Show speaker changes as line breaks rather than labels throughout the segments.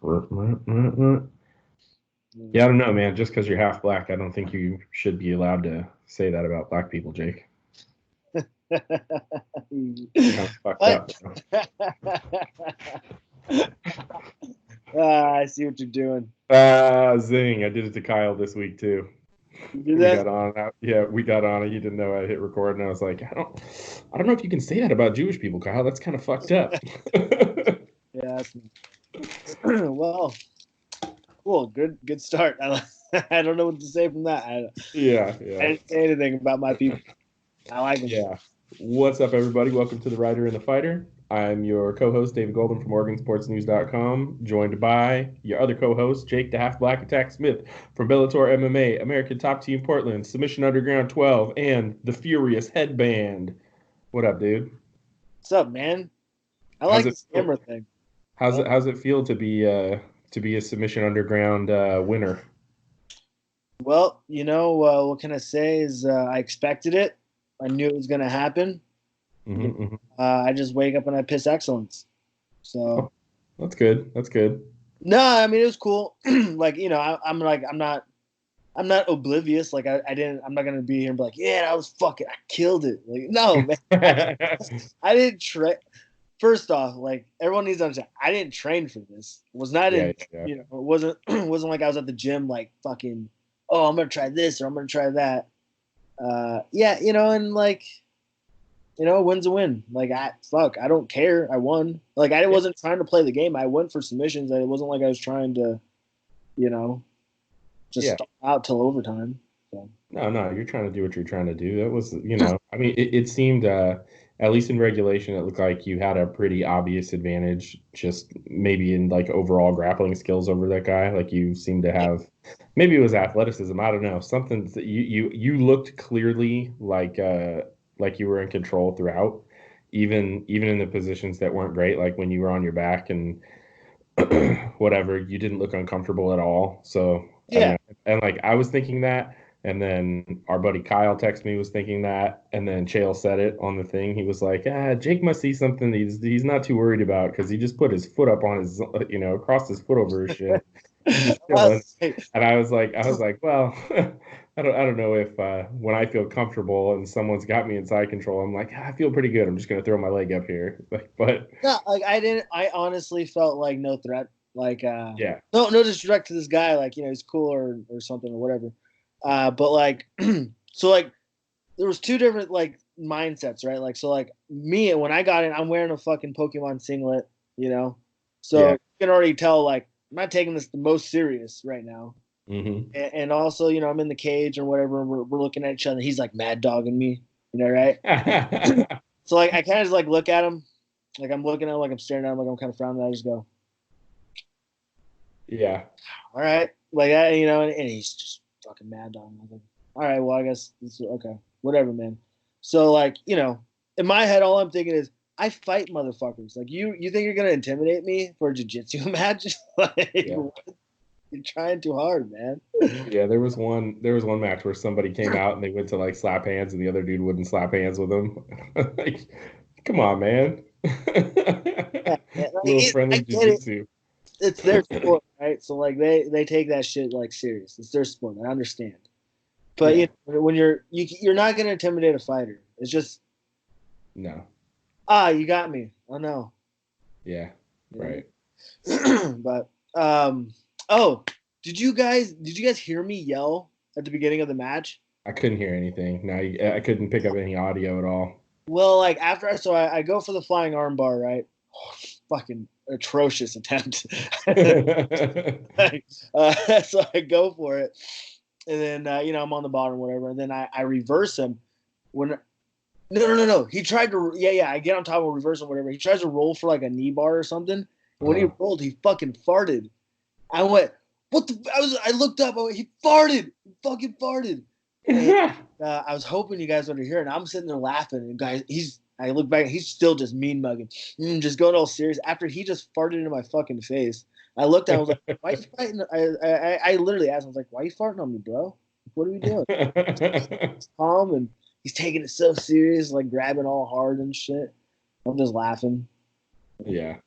Okay. Yeah, I don't know, man. Just because you're half black, I don't think you should be allowed to say that about black people, Jake. Kind of fucked up.
I see what you're doing.
Zing! I did it to Kyle this week too.
You do
We
that?
got on. Yeah, we got on. He didn't know I hit record, and I was like, I don't know if you can say that about Jewish people, Kyle. That's kind of fucked up.
Yeah. Well, cool. Good start. I don't know what to say from that.
Yeah.
I didn't say anything about my people. I like them.
Yeah. What's up, everybody? Welcome to The Writer and the Fighter. I'm your co-host, David Golden from OregonSportsNews.com, joined by your other co-host, Jake the Half Black Attack Smith from Bellator MMA, American Top Team Portland, Submission Underground 12, and the Furious Headband. What up, dude?
What's up, man? I
How's
like
it
this camera thing.
How's it feel to be a Submission Underground winner?
Well, what can I say is I expected it. I knew it was going to happen. I just wake up and I piss excellence. So
that's good. That's good.
No, I mean it was cool. I'm not oblivious. Like I'm not gonna be here and be like, yeah, I killed it. Like, no, man. I didn't train. First off, like everyone needs to understand, I didn't train for this. It was not it wasn't like I was at the gym like fucking, oh, I'm gonna try this or I'm gonna try that. And like, a win's a win. Like I don't care. I won. Like I wasn't trying to play the game. I went for submissions. It wasn't like I was trying to, start out till overtime. So.
No, you're trying to do what you're trying to do. That was, I mean, it seemed, at least in regulation, it looked like you had a pretty obvious advantage, just maybe in like overall grappling skills over that guy. Like you seem to have, maybe it was athleticism. I don't know, something that you looked clearly like you were in control throughout, even in the positions that weren't great, like when you were on your back and whatever, you didn't look uncomfortable at all. So
yeah,
and like I was thinking that, and then our buddy Kyle texted me was thinking that, and then Chael said it on the thing. He was like, Jake must see something he's not too worried about because he just put his foot up on his across his foot over his shit. He's just chilling. And I was like, well, I don't know if when I feel comfortable and someone's got me inside control, I'm like, I feel pretty good. I'm just gonna throw my leg up here. But
no, like I honestly felt like no threat. Like
yeah,
no disrespect to this guy. Like he's cool or something or whatever. But like so like there was two different like mindsets, right? Like so like me when I got in, I'm wearing a fucking Pokemon singlet, so you can already tell like I'm not taking this the most serious right now.
Mm-hmm.
And also, I'm in the cage or whatever, and we're looking at each other. He's like mad dogging me, right? So like I kind of just like look at him, like I'm looking at him, like I'm staring at him, like I'm kind of frowning. I just go,
yeah,
all right, like that, and he's just fucking mad dogging. I'm like, all right, well I guess it's okay, whatever, man. So like in my head, all I'm thinking is I fight motherfuckers. Like you think you're gonna intimidate me for a jiu-jitsu match? Like, you're trying too hard, man.
Yeah, there was one match where somebody came out and they went to like slap hands and the other dude wouldn't slap hands with him. Like, come on, man. Little friendly jiu-jitsu.
It's their sport, right? So like they take that shit like serious. It's their sport. I understand. But when you're not gonna intimidate a fighter. It's just
no.
You got me. Oh no.
Yeah. Right.
But oh, did you guys hear me yell at the beginning of the match?
I couldn't hear anything. No, I couldn't pick up any audio at all.
Well, like after I go for the flying armbar, right? Oh, fucking atrocious attempt. So I go for it, and then I'm on the bottom, whatever, and then I reverse him. When no, he tried to I get on top of reverse him, whatever. He tries to roll for like a knee bar or something. And when he rolled, he fucking farted. I went, what the? I looked up. I went, he farted. He fucking farted. And, I was hoping you guys would hear it. And I'm sitting there laughing. And guys, I look back. He's still just mean mugging, just going all serious. After he just farted into my fucking face, I looked at him. I was like, why are you fighting? I literally asked him, I was like, why are you farting on me, bro? What are we doing? He's calm and he's taking it so serious, like grabbing all hard and shit. I'm just laughing.
Yeah,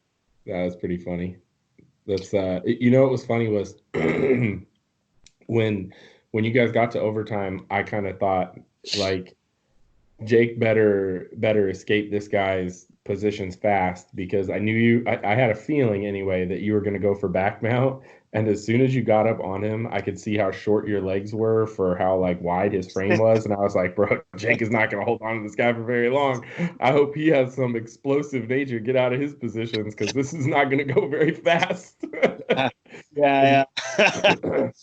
that was pretty funny. That's what was funny was when you guys got to overtime, I kind of thought like Jake better escape this guy's positions fast because I knew I had a feeling anyway that you were going to go for back mount. And as soon as you got up on him, I could see how short your legs were for how like wide his frame was. And I was like, bro, Jake is not going to hold on to this guy for very long. I hope he has some explosive nature, get out of his positions because this is not going to go very fast.
Yeah.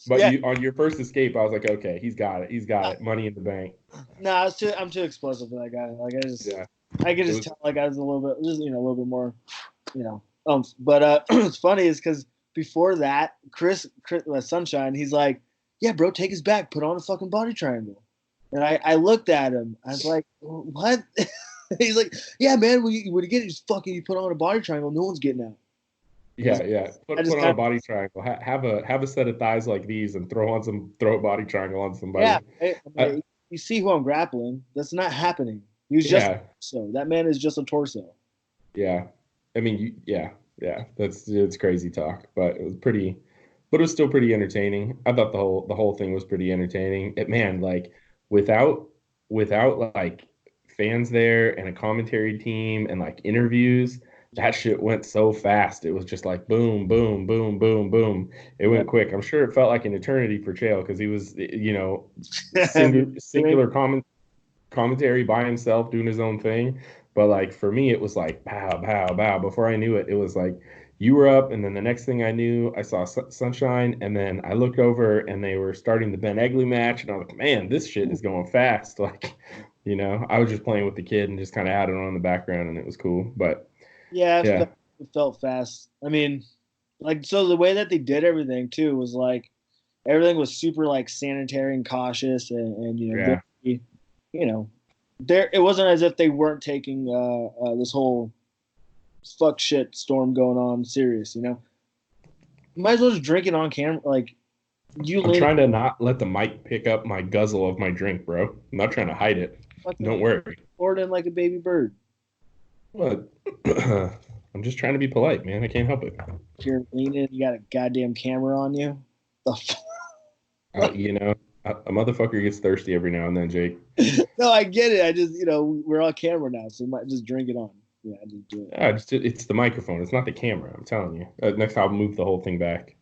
But
Yeah.
on your first escape, I was like, okay, he's got it. He's got it. Money in the bank.
No, I'm too explosive for that guy. Like
Yeah.
I could just tell like I was a little bit, just a little bit more, But what's funny is because before that, Chris Sunshine, he's like, yeah, bro, take his back, put on a fucking body triangle. And I looked at him, I was like, what? He's like, yeah, man, when you get it, you put on a body triangle, no one's getting out.
Yeah. Put on a body triangle. Have a set of thighs like these and throw a body triangle on somebody.
Yeah, you see who I'm grappling. That's not happening. He was just so that man is just a torso.
Yeah, I mean, yeah. It's crazy talk, but it was still pretty entertaining. I thought the whole thing was pretty entertaining. Man, like without like fans there and a commentary team and like interviews, that shit went so fast. It was just like boom, boom, boom, boom, boom. It went quick. I'm sure it felt like an eternity for Chael because he was, singular commentary by himself doing his own thing. But like for me, it was like pow, pow, pow. Before I knew it, it was like you were up, and then the next thing I knew, I saw Sunshine, and then I looked over and they were starting the Ben Egley match, and I was like, man, this shit is going fast. Like, I was just playing with the kid and just kind of had it on in the background, and it was cool. But
yeah, it felt fast. I mean, like so the way that they did everything too was like everything was super like sanitary and cautious, and very, there it wasn't as if they weren't taking this whole fuck shit storm going on serious. You might as well just drink it on camera. Like
I'm trying to not let the mic pick up my guzzle of my drink, bro. I'm not trying to hide it. Don't worry.
Pour it in like a baby bird.
What? I'm just trying to be polite, man. I can't help it.
You're leaning. You got a goddamn camera on you.
A motherfucker gets thirsty every now and then, Jake.
No, I get it. I just, we're on camera now, so we might just drink it on. Yeah, I just do it.
It's the microphone. It's not the camera. I'm telling you. Next, I'll move the whole thing back.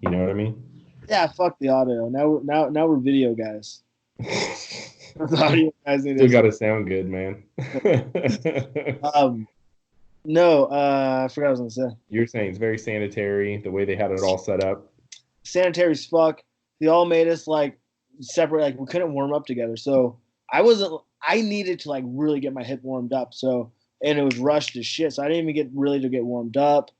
You know what I mean?
Yeah, fuck the audio. Now we're video guys.
The audio guys still got to sound good, man.
No, I forgot what I was gonna say.
You're saying it's very sanitary, the way they had it all set up.
Sanitary as fuck. They all made us like separate, like we couldn't warm up together. So I needed to like really get my hip warmed up. So, and it was rushed as shit. So I didn't even get warmed up.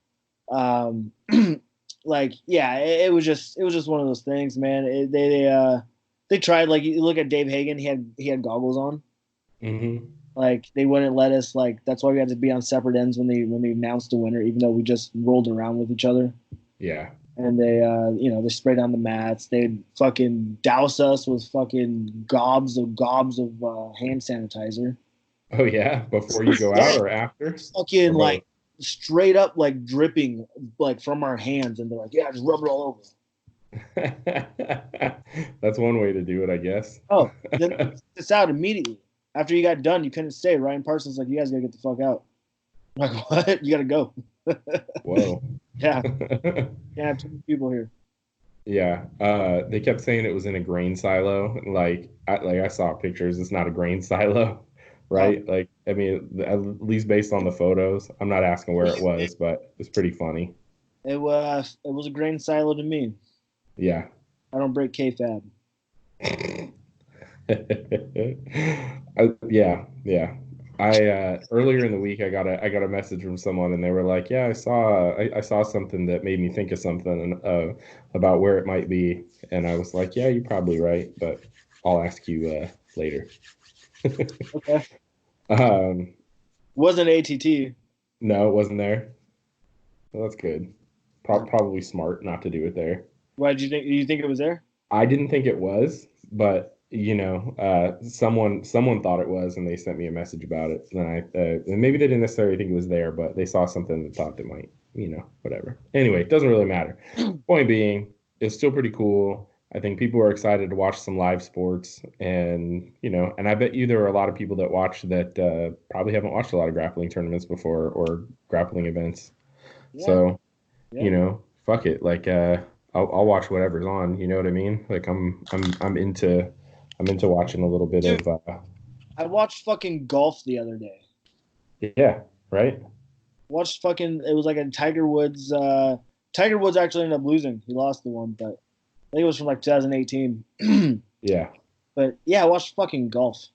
Like, yeah, it was just one of those things, man. They tried, like, you look at Dave Hagen, he had goggles on.
Mm-hmm.
Like, they wouldn't let us, like, that's why we had to be on separate ends when they announced the winner, even though we just rolled around with each other.
Yeah.
And they, they sprayed on the mats. They'd fucking douse us with fucking gobs of hand sanitizer.
Oh, yeah? Before you go out or after?
Fucking, like, straight up, like, dripping, like, from our hands. And they're like, yeah, just rub it all over.
That's one way to do it, I guess.
Oh, then it's out immediately. After you got done, you couldn't stay. Ryan Parsons like, you guys gotta get the fuck out. I'm like, what? You gotta go.
Whoa.
Yeah. Can't have too many people here.
Yeah. They kept saying it was in a grain silo. Like I saw pictures. It's not a grain silo, right? Oh. Like, I mean, at least based on the photos. I'm not asking where it was, but it's pretty funny.
It was a grain silo to me.
Yeah.
I don't break kayfabe.
Yeah. I earlier in the week I got a message from someone and they were like, yeah, I saw something that made me think of something about where it might be, and I was like, yeah, you're probably right, but I'll ask you later.
Okay. Wasn't ATT?
No, it wasn't there. Well, that's good. Probably smart not to do it there.
Why did you think? You think it was there?
I didn't think it was, but someone thought it was, and they sent me a message about it. And maybe they didn't necessarily think it was there, but they saw something and thought it whatever. Anyway, it doesn't really matter. Point being, it's still pretty cool. I think people are excited to watch some live sports, and and I bet you there are a lot of people that watch that probably haven't watched a lot of grappling tournaments before or grappling events.
Yeah,
So,
yeah.
fuck it. Like, I'll watch whatever's on. You know what I mean? Like, I'm into watching a little bit
Dude,
of
I watched fucking golf the other day.
yeah, right.
Watched fucking. It was like a Tiger Woods. Tiger Woods actually ended up losing. He lost the one, but I think it was from like 2018.
Yeah,
But yeah, I watched fucking golf.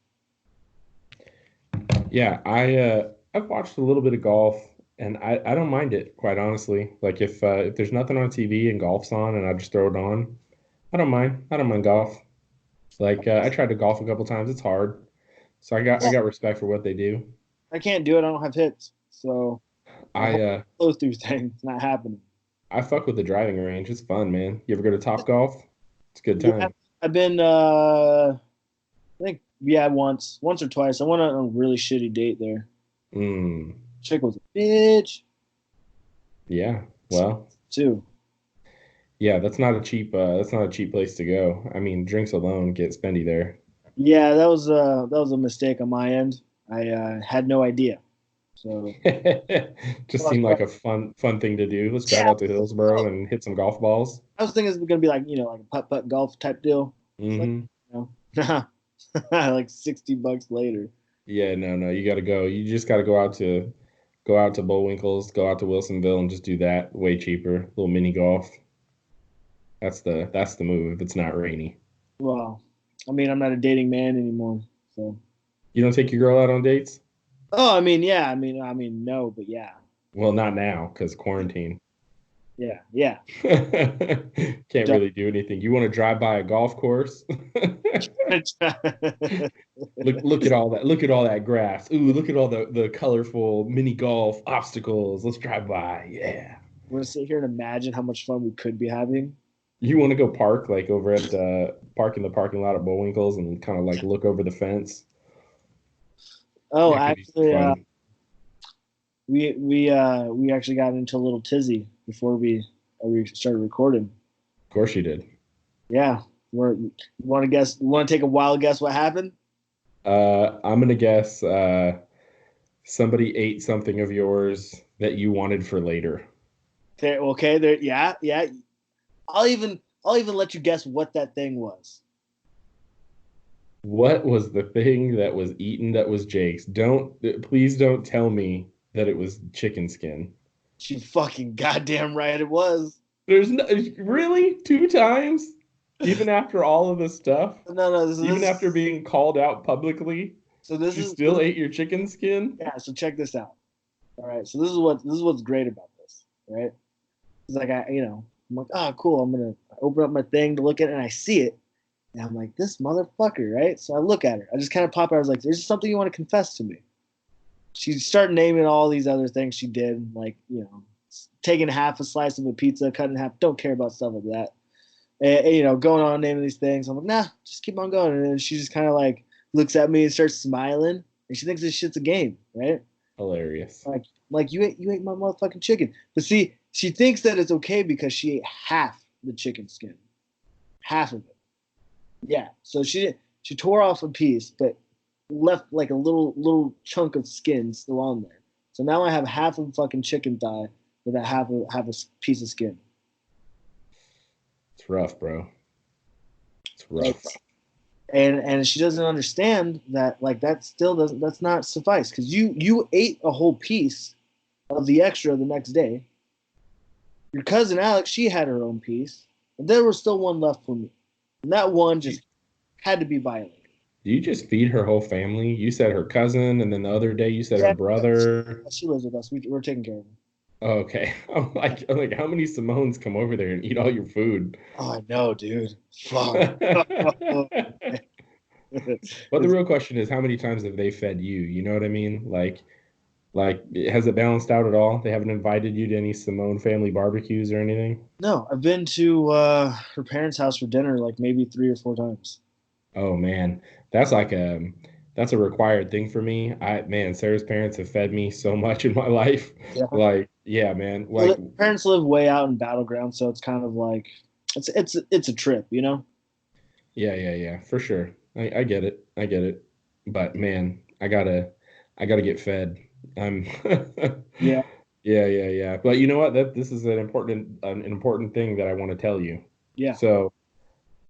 yeah. I've watched a little bit of golf, and I don't mind it, quite honestly. Like, if there's nothing on TV and golf's on, and I just throw it on, I don't mind. I don't mind golf. Like, I tried to golf a couple times. It's hard, so I got respect for what they do.
I can't do it. I don't have hits, so the
I
whole
uh
flow through thing is not happening.
I fuck with the driving range. It's fun, man. You ever go to Top Golf? It's a good
Yeah,
time.
I've been. I think yeah, once or twice. I went on a really shitty date there.
Mm,
Chick was a bitch
yeah. Well,
too.
yeah. That's not a cheap place to go. I mean, drinks alone get spendy there.
Yeah, that was a mistake on my end. I had no idea. So
Just seemed like a fun thing to do. Let's drive
yeah,
out to Hillsboro and hit some golf balls.
I was thinking it's gonna be like like a putt putt golf type deal. It's like
Hmm.
like $60 later.
Yeah, no, no. You got to go. You just got to go out to Bullwinkle's, go out to Wilsonville, and just do that. Way cheaper. Little mini golf. That's the move if it's not rainy.
Well, I mean, I'm not a dating man anymore. So
You don't take your girl out on dates?
oh, I mean, yeah, no, but yeah,
Well, not now because quarantine.
yeah, yeah.
Can't really do anything. You want to drive by a golf course? Look at all that. Look at all that grass. Ooh, look at all the colorful mini golf obstacles. Let's drive by. Yeah.
We're gonna sit here and imagine how much fun we could be having.
You want to go park like over at the park in the parking lot at Bullwinkle's and kind of like look over the fence?
Oh,
That could be some
actually,
fun.
we actually got into a little tizzy before we started recording.
Of course you did.
Yeah, you want to guess? You want to take a wild guess what happened?
I'm gonna guess somebody ate something of yours that you wanted for later.
Okay, there. Yeah, yeah. I'll even let you guess what that thing was.
What was the thing that was eaten that was Jake's? Please don't tell me that it was chicken skin.
You fucking goddamn right it was.
There's no, really 2 times, even after all of this stuff,
No, no.
even after being called out publicly,
So this
you
is
still ate your chicken skin.
yeah. So check this out. All right. So this is what's great about this. Right. It's like I'm like, oh cool. I'm gonna open up my thing to look at it, and I see it, and I'm like, this motherfucker, right? So I look at her. I just kind of pop out. I was like, there's something you want to confess to me. She started naming all these other things she did, like taking half a slice of a pizza, cutting half. Don't care about stuff like that. And, going on naming these things. I'm like, nah, just keep on going. And then she just kind of like looks at me and starts smiling, and she thinks this shit's a game, right?
Hilarious.
Like you ate my motherfucking chicken. But see, she thinks that it's okay because she ate half the chicken skin, half of it. Yeah. So she tore off a piece, but left like a little chunk of skin still on there. So now I have half of fucking chicken thigh with a half a piece of skin.
It's rough, bro. It's
Right?
rough.
And she doesn't understand that like that still doesn't that's not suffice because you ate a whole piece of the extra the next day. Your cousin Alex, she had her own piece, and there was still one left for me, and that one just had to be violated.
Do you just feed her whole family? You said her cousin, and then the other day you said her
Yeah,
brother.
she lives with us. We're taking care of her.
Oh, okay. I'm like, how many Simones come over there and eat all your food?
Oh, I know, dude. Fuck.
But the real question is, how many times have they fed you? You know what I mean? Like, has it balanced out at all? They haven't invited you to any Simone family barbecues or anything?
No, I've been to her parents' house for dinner like maybe 3 or 4 times.
Oh man, that's like that's a required thing for me. Man, Sarah's parents have fed me so much in my life.
Yeah.
Like, yeah, man.
Well,
Like,
the parents live way out in Battleground, so it's kind of like it's a trip, you know?
yeah, for sure. I get it. I get it. But man, I gotta get fed. I'm
Yeah.
yeah. But you know what? This is an important thing that I want to tell you.
Yeah.
So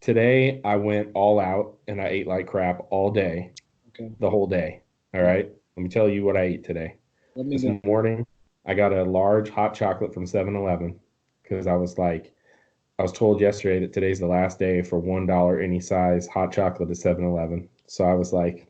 today I went all out and I ate like crap all day,
Okay.
the whole day. All right. Let me tell you what I ate today.
Let me
This
know.
morning I got a large hot chocolate from 7-Eleven because I was told yesterday that today's the last day for $1 any size hot chocolate at 7-Eleven. So I was like,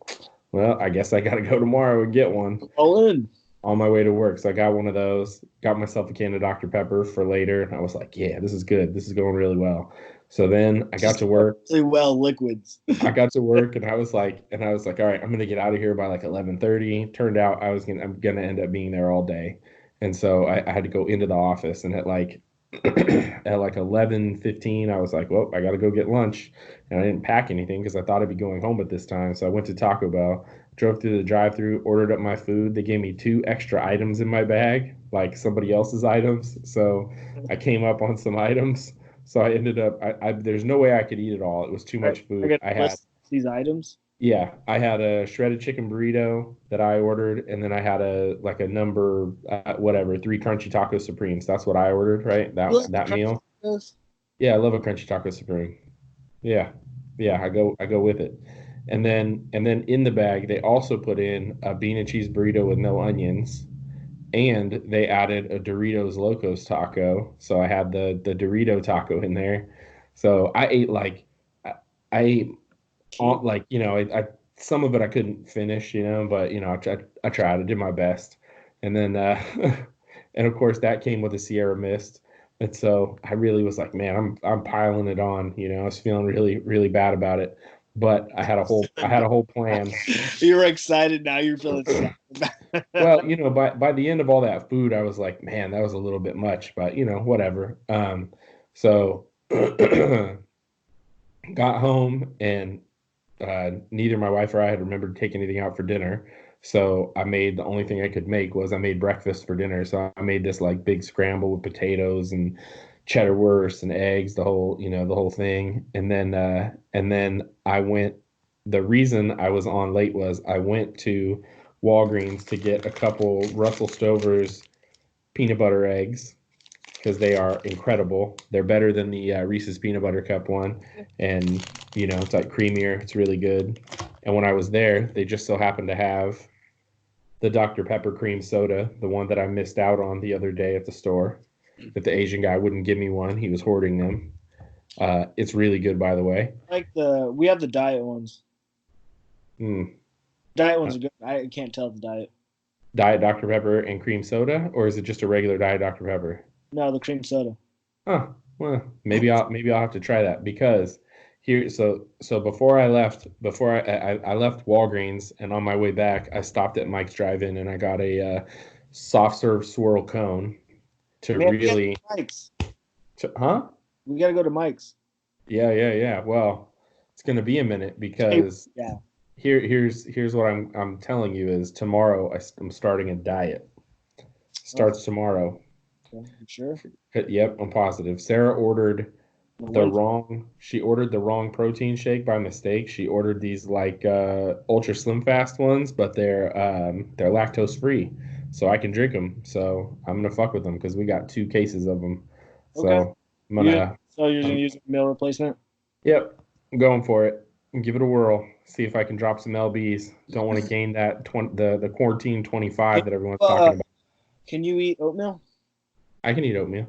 well, I guess I got to go tomorrow and get one
All in.
on my way to work. So I got one of those, got myself a can of Dr. Pepper for later. And I was like, yeah, this is good. This is going really well. So then I got
Just
to work.
really well liquids.
I got to work and I was like, all right, I'm gonna get out of here by like 11:30. Turned out I'm gonna end up being there all day. And so I had to go into the office and at like at like 11:15, I was like, well, I gotta go get lunch. And I didn't pack anything because I thought I'd be going home at this time. So I went to Taco Bell, drove through the drive-through, ordered up my food. They gave me two extra items in my bag, like somebody else's items. So I came up on some items. So I ended up, there's no way I could eat it all. It was too much
I
food.
got to list these items.
Yeah, I had a shredded chicken burrito that I ordered, and then I had a number, whatever, three crunchy taco supremes. That's what I ordered, right?
You
That
like
that
crunchy
meal.
tacos?
Yeah, I love a crunchy taco supreme. Yeah, yeah, I go with it. And then in the bag, they also put in a bean and cheese burrito with no onions, and they added a Doritos Locos taco. So I had the Dorito taco in there. So I ate I ate all, like some of it I couldn't finish, but I tried. I did my best, and then and of course that came with a Sierra Mist, and so I really was like, man, I'm piling it on. I was feeling really really bad about it, but I had a whole plan.
You're excited now. You're feeling sad.
Well, by the end of all that food, I was like, man, that was a little bit much, but whatever. So got home and neither my wife or I had remembered to take anything out for dinner. So the only thing I could make was I made breakfast for dinner. So I made this like big scramble with potatoes and cheddar wurst and eggs, the whole thing. And then the reason I was on late was I went to Walgreens to get a couple Russell Stover's peanut butter eggs because they are incredible. They're better than the Reese's peanut butter cup one, and it's like creamier. It's really good. And when I was there, they just so happened to have the Dr. Pepper cream soda, the one that I missed out on the other day at the store. That the Asian guy wouldn't give me one. He was hoarding them. It's really good, by the way.
We have the diet ones.
Mm.
Diet ones are good. I can't tell the diet.
Diet Dr. Pepper and cream soda, or is it just a regular Diet Dr. Pepper?
No, the cream soda.
Huh. Well, maybe I'll have to try that because here so before I left Walgreens and on my way back I stopped at Mike's Drive-In and I got a soft serve swirl cone to
Man, we gotta
really
go to Mike's.
huh?
We gotta go to Mike's.
Yeah. Well, it's gonna be a minute because
Yeah.
here's what I'm telling you is tomorrow I'm starting a diet. Starts tomorrow.
Okay, you sure?
Yep, I'm positive. Sarah ordered she ordered the wrong protein shake by mistake. She ordered these like ultra slim fast ones, but they're lactose free. So I can drink them. So I'm gonna fuck with them because we got 2 cases of them.
Okay.
So
You're gonna use a meal replacement?
yep, I'm going for it. Give it a whirl. See if I can drop some lbs. Don't want to gain that the quarantine 25 that everyone's talking about.
Can you eat oatmeal?
I can eat oatmeal.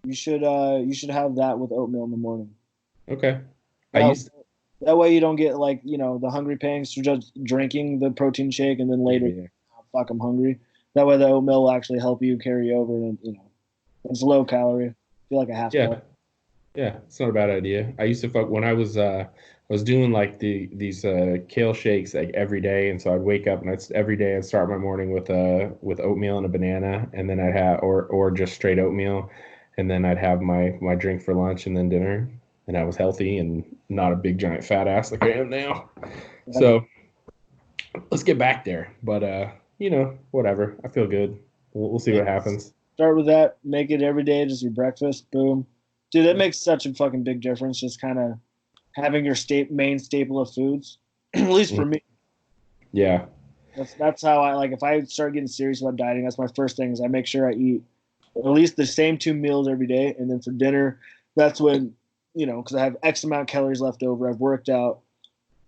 You should have that with oatmeal in the morning.
Okay.
That way you don't get the hungry pangs through just drinking the protein shake and then later,
Yeah.
oh, fuck, I'm hungry. That way the oatmeal will actually help you carry over and it's low calorie. I feel like a half
Yeah.
cup.
Yeah, it's not a bad idea. I used to fuck when I was doing like these kale shakes like every day, and so I'd wake up and every day I'd start my morning with oatmeal and a banana, and then I'd have or just straight oatmeal, and then I'd have my drink for lunch and then dinner, and I was healthy and not a big giant fat ass like I am now. So let's get back there. But whatever. I feel good. We'll see what happens.
Start with that. Make it every day, just your breakfast. Boom, dude. That makes such a fucking big difference. Just kind of having your main staple of foods. At least for me.
Yeah.
That's how I like. If I start getting serious about dieting, that's my first thing. Is I make sure I eat at least the same 2 meals every day, and then for dinner, that's when because I have X amount of calories left over. I've worked out,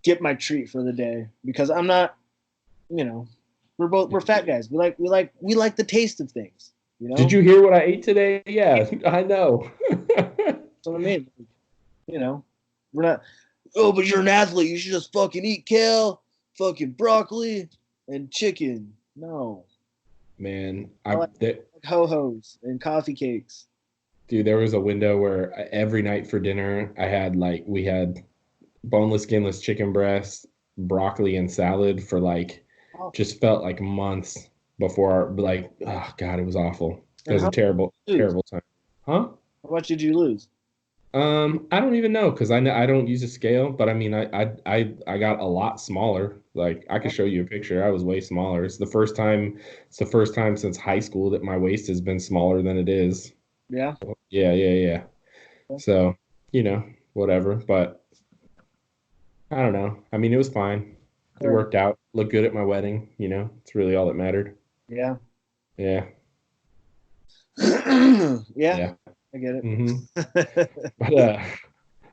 get my treat for the day because I'm not, we're fat guys. We like the taste of things.
Did you hear what I ate today? Yeah, I know.
That's what I mean. We're not. Oh, but you're an athlete. You should just fucking eat kale, fucking broccoli, and chicken. No,
man,
I like ho-hos and coffee cakes.
Dude, there was a window where every night for dinner we had boneless, skinless chicken breast, broccoli, and salad for just felt like months before oh God, it was awful. It was a terrible time. Huh?
How much did you lose?
I don't even know because I don't use a scale, but I mean I got a lot smaller. Like I could show you a picture. I was way smaller. It's the first time since high school that my waist has been smaller than it is.
Yeah.
Yeah. So, whatever. But I don't know. I mean, it was fine. It worked out. Looked good at my wedding. It's really all that mattered.
Yeah.
Yeah.
Yeah. I get it.
Mm-hmm. But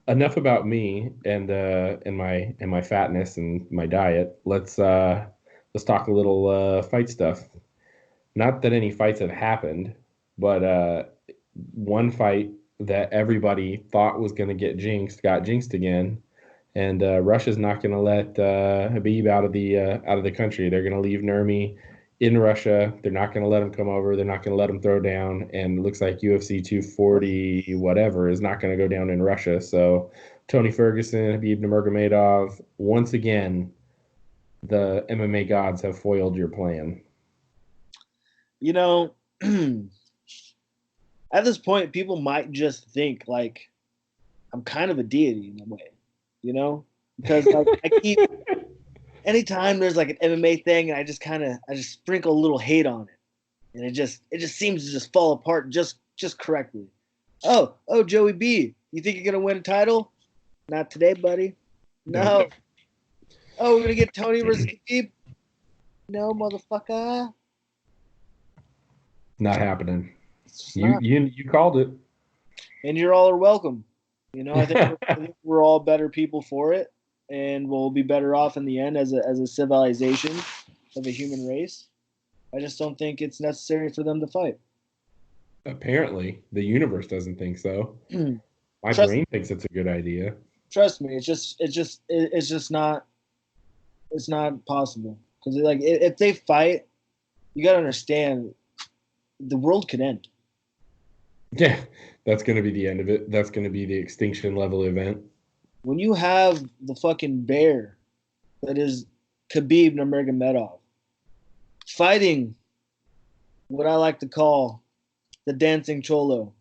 enough about me and my fatness and my diet. Let's talk a little fight stuff. Not that any fights have happened, but one fight that everybody thought was going to get jinxed got jinxed again, and Russia's not going to let Khabib out of the country. They're going to leave Nurmi in Russia. They're not going to let him come over. They're not going to let him throw down. And it looks like UFC 240 whatever is not going to go down in Russia. So Tony Ferguson, Khabib Nurmagomedov, once again, the MMA gods have foiled your plan.
At this point, people might just think like I'm kind of a deity in a way, because I keep anytime there's like an MMA thing, and I just sprinkle a little hate on it, and it just seems to just fall apart just correctly. Oh, Joey B, you think you're gonna win a title? Not today, buddy. No. Oh, we're gonna get Tony versus Khabib? No, motherfucker.
Not happening. You called it,
and you're all are welcome. I think we're all better people for it, and we'll be better off in the end as a civilization of a human race. I just don't think it's necessary for them to fight.
Apparently, the universe doesn't think so. My brain thinks it's a good idea.
Trust me, it's just not. It's not possible because if they fight, you got to understand, the world could end.
Yeah, that's going to be the end of it. That's going to be the extinction level event.
When you have the fucking bear that is Khabib Nurmagomedov fighting what I like to call the dancing cholo.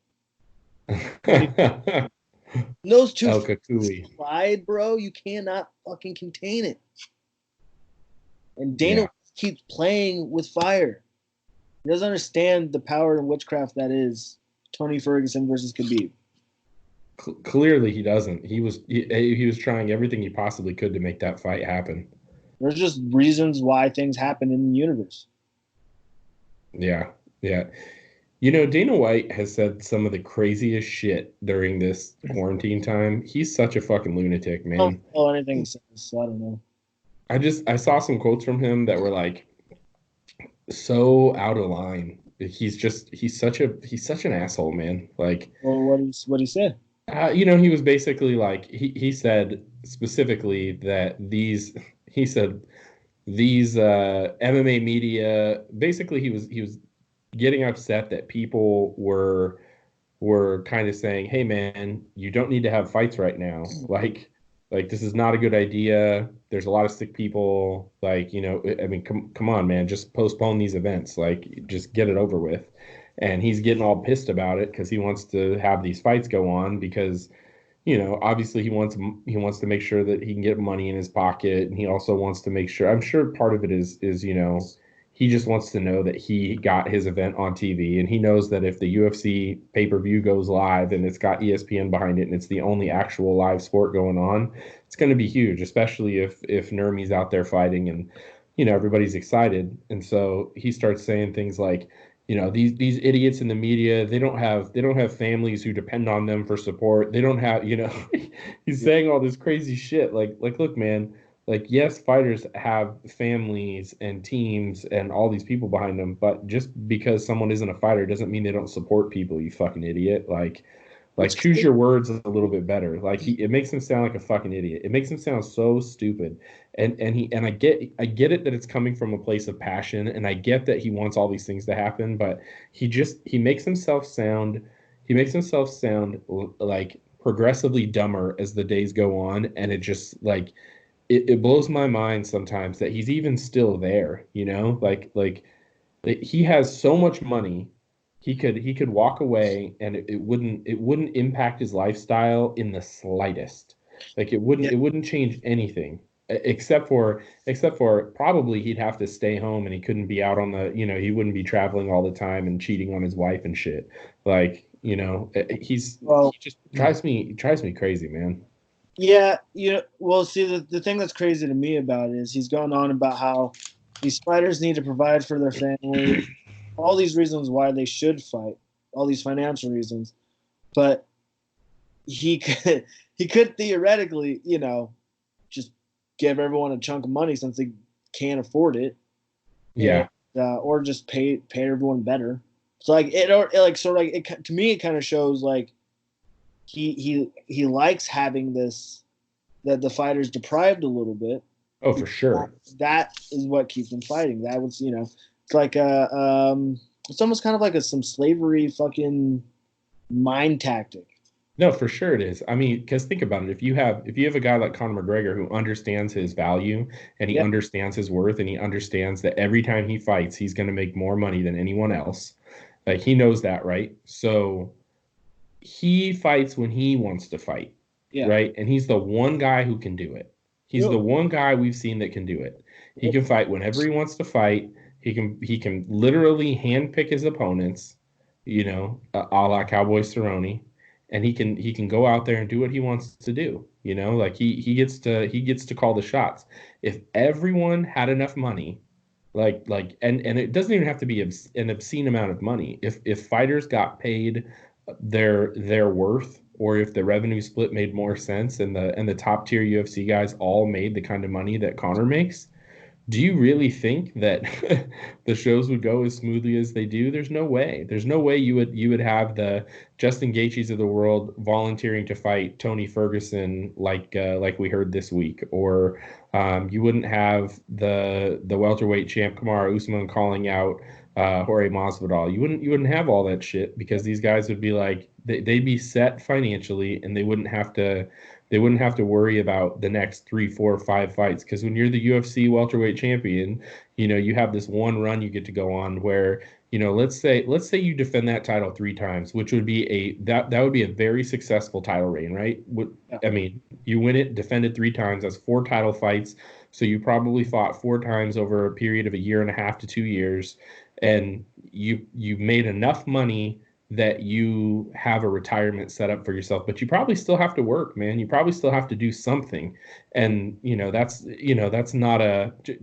Those two collide, bro. You cannot fucking contain it. And Dana keeps playing with fire. He doesn't understand the power and witchcraft that is Tony Ferguson versus Khabib.
Clearly, he doesn't. He was trying everything he possibly could to make that fight happen.
There's just reasons why things happen in the universe.
Yeah. Dana White has said some of the craziest shit during this quarantine time. He's such a fucking lunatic, man.
I don't know anything he says, so I don't know.
I saw some quotes from him that were like so out of line. He's such an asshole, man. Like,
well, what he said?
He was basically like he said specifically that these MMA media, basically he was getting upset that people were kind of saying, hey man, you don't need to have fights right now. Like this is not a good idea. There's a lot of sick people. Like, I mean, come on, man, just postpone these events. Like, just get it over with. And he's getting all pissed about it because he wants to have these fights go on because obviously he wants to make sure that he can get money in his pocket, and he also wants to make sure. I'm sure part of it is he just wants to know that he got his event on TV, and he knows that if the UFC pay-per-view goes live and it's got ESPN behind it and it's the only actual live sport going on, it's going to be huge, especially if Nurmi's out there fighting and everybody's excited. And so he starts saying things like, these idiots in the media, they don't have families who depend on them for support. They don't have, he's saying all this crazy shit. Like look, man, like, yes, fighters have families and teams and all these people behind them, but just because someone isn't a fighter doesn't mean they don't support people, you fucking idiot. Like, choose your words a little bit better. Like, it makes him sound like a fucking idiot. It makes him sound so stupid. And I get it that it's coming from a place of passion, and I get that he wants all these things to happen, but he makes himself sound like progressively dumber as the days go on, and it just like it blows my mind sometimes that he's even still there, like he has so much money. He could walk away, and it wouldn't impact his lifestyle in the slightest. Like, it wouldn't
Yeah.
it wouldn't change anything, except for probably he'd have to stay home, and he couldn't be out on he wouldn't be traveling all the time and cheating on his wife and shit. Like,
Well,
he just drives me crazy, man.
yeah, well, see, the thing that's crazy to me about it is he's going on about how these fighters need to provide for their family, all these reasons why they should fight, all these financial reasons. But he could theoretically, just give everyone a chunk of money since they can't afford it, and
Yeah.
or just pay everyone better. So like it like sort of like it to me it kind of shows like he likes having this that the fighter's deprived a little bit.
Oh, for sure.
That is what keeps them fighting. That was it's like it's almost kind of like some slavery fucking mind tactic.
No, for sure it is. I mean, because think about it. If you have a guy like Conor McGregor who understands his value, and he
Yeah,
understands his worth, and he understands that every time he fights, he's going to make more money than anyone else. Like, he knows that, right? So he fights when he wants to fight,
yeah,
right? And he's the one guy who can do it. He's
yep,
the one guy we've seen that can do it. He
yep,
can fight whenever he wants to fight. He can literally handpick his opponents, a la Cowboy Cerrone, and he can go out there and do what he wants to do. Like, he gets to call the shots. If everyone had enough money, and it doesn't even have to be an obscene amount of money. If fighters got paid their worth, or if the revenue split made more sense, and the top tier UFC guys all made the kind of money that Connor makes, do you really think that the shows would go as smoothly as they do? There's no way. There's no way you would have the Justin Gaethjes of the world volunteering to fight Tony Ferguson, like we heard this week, or you wouldn't have the welterweight champ Kamaru Usman calling out Jorge Masvidal. You wouldn't have all that shit, because these guys would be like, they'd be set financially, and they wouldn't have to worry about the next 3, 4, 5 fights. Because when you're the UFC welterweight champion, you have this one run you get to go on where, let's say you defend that title 3 times, which would be that would be a very successful title reign, right?
yeah.
I mean, you win it, defended 3 times, that's 4 title fights. So you probably fought 4 times over a period of a year and a half to 2 years, and you made enough money that you have a retirement set up for yourself. But you probably still have to work, man. You probably still have to do something. And that's not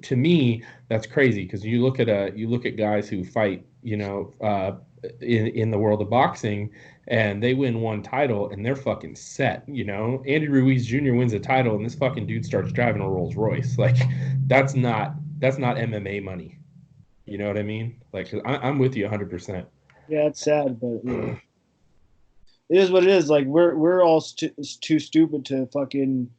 to me, that's crazy, because you look at guys who fight, in the world of boxing, and they win one title and they're fucking set. Andy Ruiz Jr. wins a title, and this fucking dude starts driving a Rolls Royce. Like, that's not MMA money. You know what I mean? Like, I'm with you 100%.
Yeah, it's sad, but it is what it is. Like we're all too stupid to fucking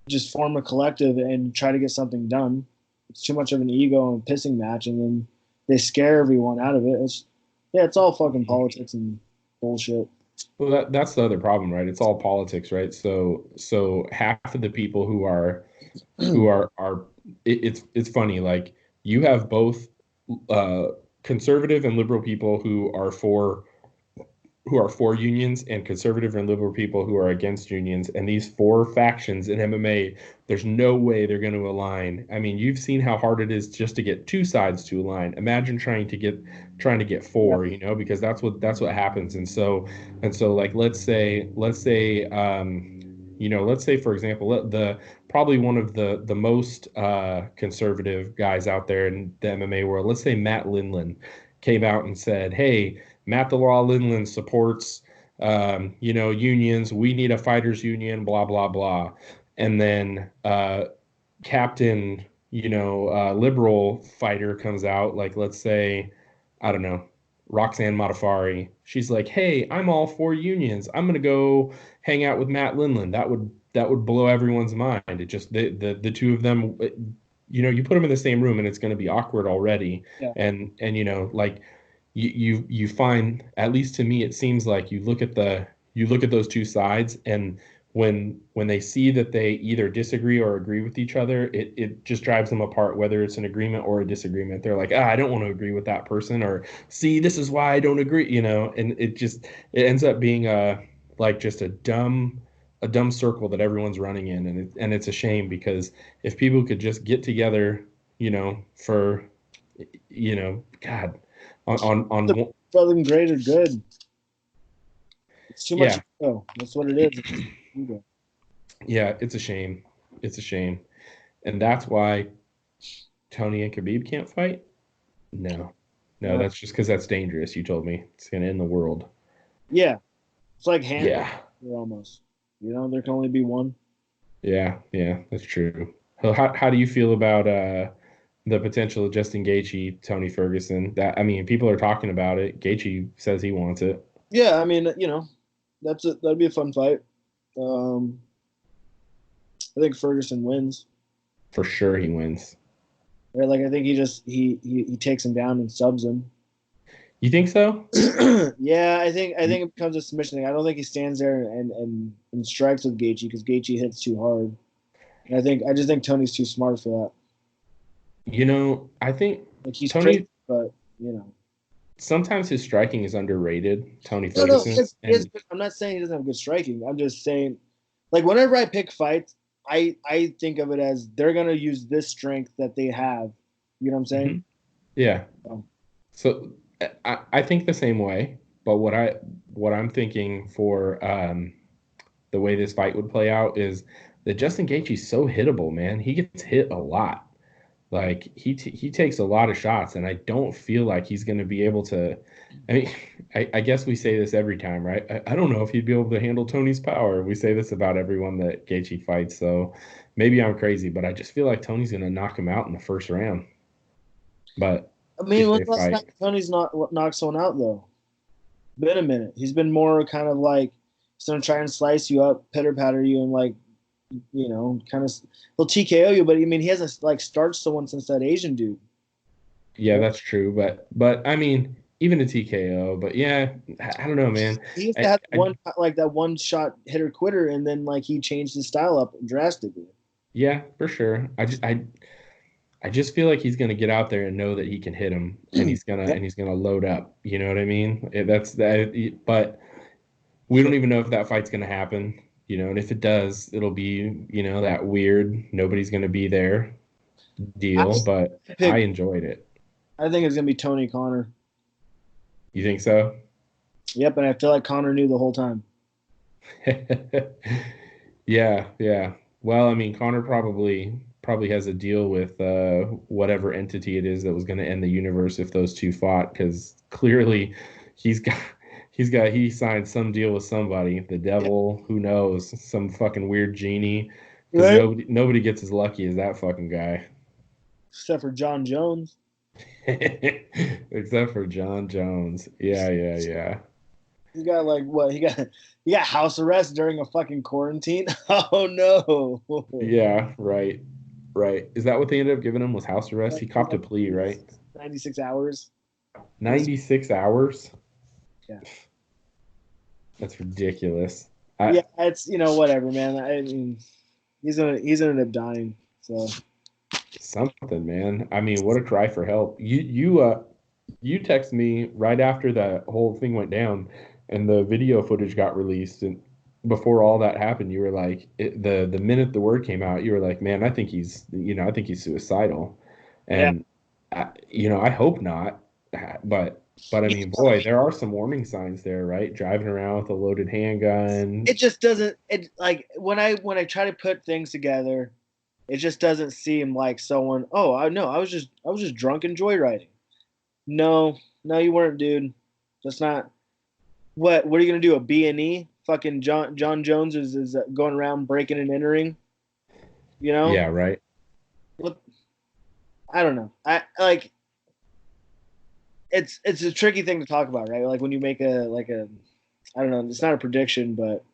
just form a collective and try to get something done. It's too much of an ego and pissing match, and then they scare everyone out of it. It's all fucking politics and bullshit.
Well, that's the other problem, right? It's all politics, right? So half of the people who are it's funny. Like, you have both uh conservative and liberal people who are for unions and conservative and liberal people who are against unions. And these four factions in MMA, there's no way they're going to align. I mean, you've seen how hard it is just to get two sides to align. Imagine trying to get four, because that's what happens. And so like let's say for example, the probably one of the most conservative guys out there in the MMA world, let's say Matt Lindland came out and said, "Hey, Matt the Law Lindland supports, unions. We need a fighters union, blah, blah, blah." And then Captain, liberal fighter comes out, like, let's say, I don't know, Roxanne Modaffari. She's like, "Hey, I'm all for unions. I'm going to go hang out with Matt Lindland." That would blow everyone's mind. It just, the two of them, you put them in the same room and it's going to be awkward already.
Yeah.
And like, you find, at least to me, it seems like you look at those two sides, and when they see that they either disagree or agree with each other, it just drives them apart, whether it's an agreement or a disagreement. They're like, I don't want to agree with that person, or see, this is why I don't agree, and it ends up being just a dumb circle that everyone's running in, and it's a shame, because if people could just get together, for, God, on
something greater good. It's too much ego. That's what it is.
Yeah, it's a shame. It's a shame. And that's why Tony and Khabib can't fight? No, that's just because that's dangerous. You told me it's going to end the world.
Yeah. It's like almost. There can only be one.
Yeah, that's true. How do you feel about the potential of Justin Gaethje, Tony Ferguson? People are talking about it. Gaethje says he wants it.
Yeah, that'd be a fun fight. I think Ferguson wins.
For sure, he wins.
Right, like I think he takes him down and subs him.
You think so?
Yeah, I think it becomes a submission thing. I don't think he stands there and strikes with Gaethje, because Gaethje hits too hard. And I just think Tony's too smart for
that. I think
like he's
Tony,
crazy, but
sometimes his striking is underrated. Tony Ferguson.
I'm not saying he doesn't have good striking. I'm just saying, like, whenever I pick fights, I think of it as they're gonna use this strength that they have. You know what I'm saying?
Mm-hmm. Yeah. So I think the same way, but what I'm thinking for the way this fight would play out is that Justin Gaethje's so hittable, man. He gets hit a lot. Like he takes a lot of shots, and I don't feel like he's going to be able to. I guess we say this every time, right? I don't know if he'd be able to handle Tony's power. We say this about everyone that Gaethje fights, so maybe I'm crazy, but I just feel like Tony's going to knock him out in the first round. But
when's the last time Tony's knocked someone out, though? Been a minute. He's been more kind of like he's going to try and slice you up, pitter patter you, and like, kind of he'll TKO you, but he hasn't like starched someone since that Asian dude.
Yeah, that's true, but even a TKO, but yeah, I don't know, man.
He used to have that one shot hitter quitter, and then like he changed his style up drastically.
Yeah, for sure. I just feel like he's gonna get out there and know that he can hit him, and he's gonna load up. You know what I mean? That's that. But we don't even know if that fight's gonna happen. And if it does, it'll be that weird nobody's gonna be there deal. But I enjoyed it.
I think it's gonna be Tony Connor.
You think so?
Yep, and I feel like Connor knew the whole time.
Yeah. Well, Connor probably has a deal with whatever entity it is that was going to end the universe if those two fought, because clearly he signed some deal with somebody, the devil, who knows, some fucking weird genie, because nobody gets as lucky as that fucking guy.
Except for Jon Jones.
Except for Jon Jones. Yeah.
He got like what? He got house arrest during a fucking quarantine. Oh no.
Yeah, right. Is that what they ended up giving him, was house arrest? He copped a plea, right?
96 hours.
96 hours?
Yeah.
That's ridiculous.
It's whatever, man. He's gonna end up dying. So
something, man. What a cry for help. You text me right after the whole thing went down, and the video footage got released, and before all that happened, you were like, the minute the word came out, you were like, man, I think he's suicidal,
Yeah.
and I hope not, but I mean, boy, there are some warning signs there, right? Driving around with a loaded handgun.
It just doesn't. It like when I try to put things together, it just doesn't seem like someone. Oh, I know. I was just drunk and joyriding. No, no, you weren't, dude. That's not. What are you gonna do? A B&E? Fucking Jon Jones is going around breaking and entering. You know?
Yeah, right.
What? I don't know. I like. It's a tricky thing to talk about, right? Like when you make a I don't know. It's not a prediction, but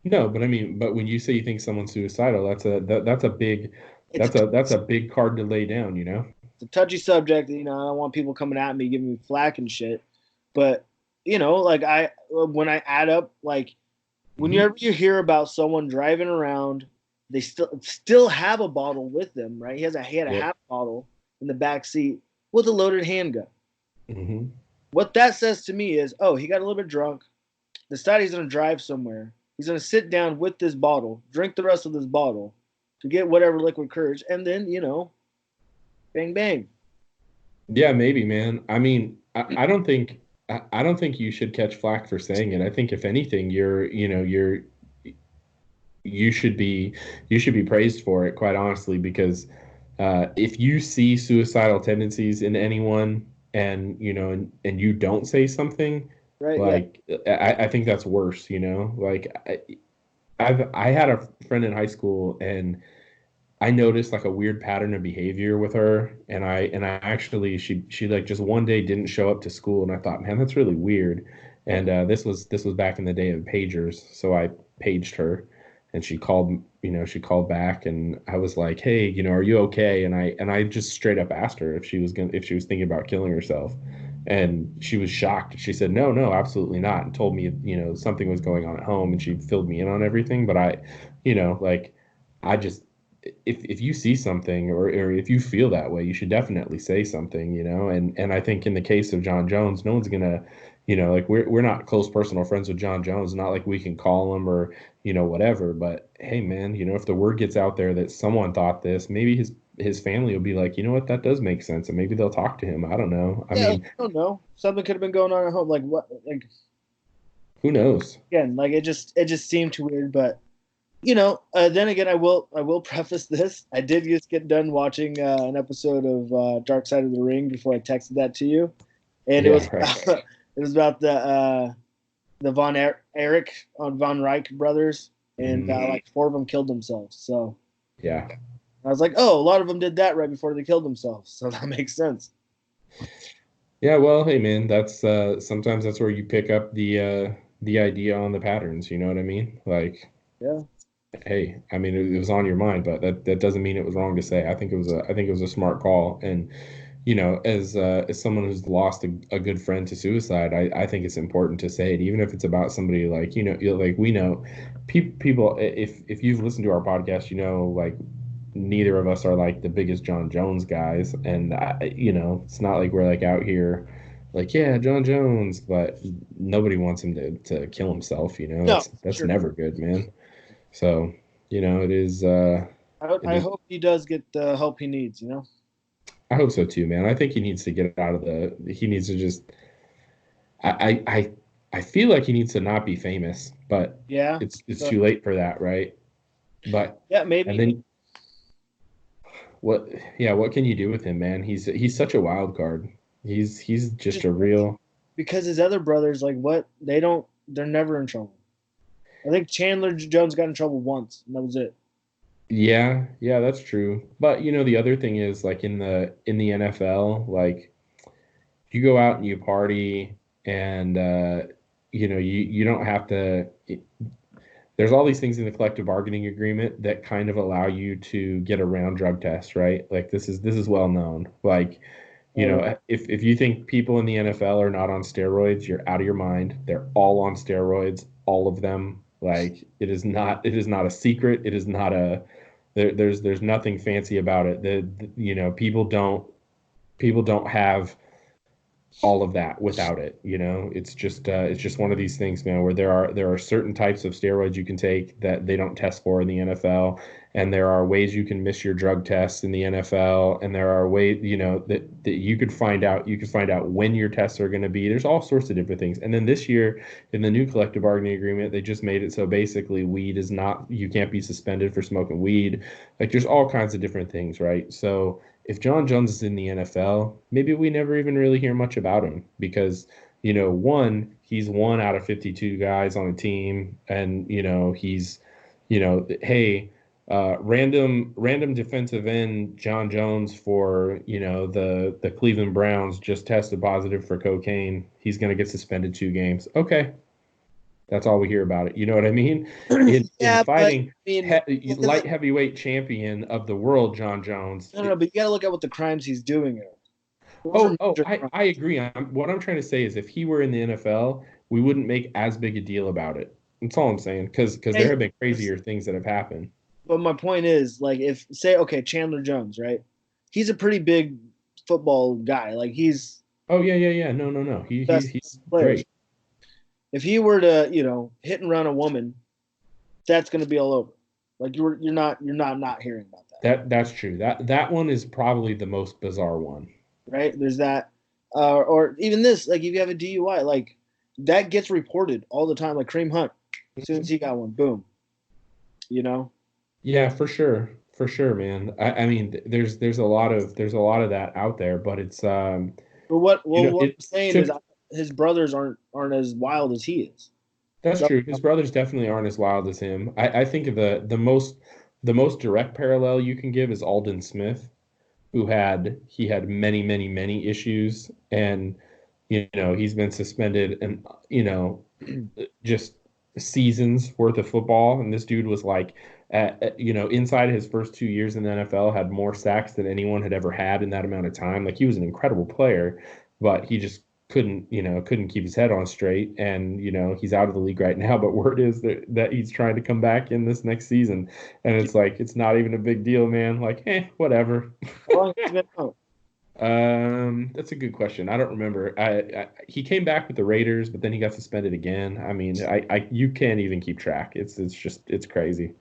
No, but I mean, but when you say you think someone's suicidal, that's a big
it's
that's a big card to lay down, you know?
a touchy subject. I don't want people coming at me, giving me flack and shit. But like when I add up, like
Mhm.
whenever you hear about someone driving around, they still have a bottle with them, right? He had a
Yep.
half bottle in the back seat with a loaded handgun.
Hmm.
What that says to me is, oh, he got a little bit drunk, decided he's gonna drive somewhere. He's gonna sit down with this bottle, drink the rest of this bottle, to get whatever liquid courage, and then bang bang.
Yeah, maybe, man. I mean, I don't think you should catch flack for saying it. I think if anything, you should be you should be praised for it, quite honestly, because if you see suicidal tendencies in anyone and and you don't say something,
Right? Yeah.
like I think that's worse, like I had a friend in high school, and I noticed like a weird pattern of behavior with her, and I actually she like just one day didn't show up to school, and I thought, man, that's really weird. And this was back in the day of pagers, so I paged her, and she called back, and I was like, hey, are you okay? And I just straight up asked her if she was thinking about killing herself, and she was shocked. She said, no, no, absolutely not, and told me something was going on at home, and she filled me in on everything, but like I just if you see something, or if you feel that way, you should definitely say something, and I think in the case of Jon Jones, no one's gonna, like we're not close personal friends with Jon Jones, not like we can call him or whatever, but hey man, if the word gets out there that someone thought this, maybe his family will be like, you know what, that does make sense, and maybe they'll talk to him. I don't know. I
Yeah, like,
mean,
I don't know. Something could have been going on at home. Like what? Like
who knows?
again, like it just seemed too weird. But then again, I will preface this. I did just get done watching an episode of Dark Side of the Ring before I texted that to you, and it was
Yeah, right.
it was about the Eric on Von Reich brothers, and
Mhm.
like four of them killed themselves. So
Yeah.
I was like, oh, a lot of them did that right before they killed themselves. So that makes sense.
Yeah, well, hey man, that's sometimes that's where you pick up the idea on the patterns, you know what I mean? Like,
Yeah.
hey, I mean it was on your mind, but that doesn't mean it was wrong to say. I think it was a smart call. And as someone who's lost a good friend to suicide, I think it's important to say it, even if it's about somebody like, like we know people, if you've listened to our podcast, like neither of us are like the biggest Jon Jones guys, and it's not like we're like out here like, yeah, Jon Jones, but nobody wants him to kill himself.
No,
That's
sure.
never good, man. So it is. It
I
is.
hope he does get the help he needs.
I hope so too, man. I think he needs to get out of the. He needs to just. I feel like he needs to not be famous, but
Yeah.
it's
So
too late for that, right? But
yeah,
and
maybe
then what? Yeah, what can you do with him, man? He's such a wild card. He's just
just
a real.
because his other brothers, like what they don't, they're never in trouble. I think Chandler Jones got in trouble once, and that was it.
Yeah, yeah, that's true. But the other thing is, like in the NFL, like you go out and you party, and you don't have to. There's all these things in the collective bargaining agreement that kind of allow you to get around drug tests, right? Like this is well known. Like,
Oh yeah.
if you think people in the NFL are not on steroids, you're out of your mind. They're all on steroids, all of them. Like it is not a secret. It is not a there's nothing fancy about it. People don't have all of that without it. It's just one of these things, man, where there are certain types of steroids you can take that they don't test for in the NFL, and there are ways you can miss your drug tests in the NFL, and there are ways, that you could find out when your tests are going to be. There's all sorts of different things. And then this year in the new collective bargaining agreement, they just made it so basically weed is not, you can't be suspended for smoking weed. Like there's all kinds of different things, right? So if Jon Jones is in the NFL, maybe we never even really hear much about him because, one, he's one out of 52 guys on a team, and hey, random defensive end Jon Jones for the Cleveland Browns just tested positive for cocaine. He's going to get suspended 2 games. Okay, that's all we hear about it. You know what I mean? In fighting light heavyweight champion of the world, Jon Jones.
No, but you got to look at what the crimes he's doing.
I agree. What I'm trying to say is if he were in the NFL, we wouldn't make as big a deal about it. That's all I'm saying. Because there have been crazier things that have happened.
But my point is, like, if say, okay, Chandler Jones, right? He's a pretty big football guy. Like he's.
Oh yeah. No. He's great.
If he were to, hit and run a woman, that's going to be all over. Like you're not hearing about that.
That's true. That one is probably the most bizarre one.
Right? There's that, or even this. Like if you have a DUI, like that gets reported all the time. Like Kareem Hunt, as soon as he got one, boom.
Yeah, for sure, man. I mean, there's a lot of that out there, but it's
But what I'm saying is his brothers aren't as wild as he is.
That's true. His brothers definitely aren't as wild as him. I think of the most direct parallel you can give is Alden Smith, who had many issues, and he's been suspended and just seasons worth of football, and this dude was like inside his first 2 years in the NFL had more sacks than anyone had ever had in that amount of time. Like he was an incredible player, but he just couldn't keep his head on straight, and he's out of the league right now, but word is that he's trying to come back in this next season, and it's like it's not even a big deal, man. Like whatever. That's a good question. I don't remember. He came back with the Raiders, but then he got suspended again. I mean, you can't even keep track. It's crazy.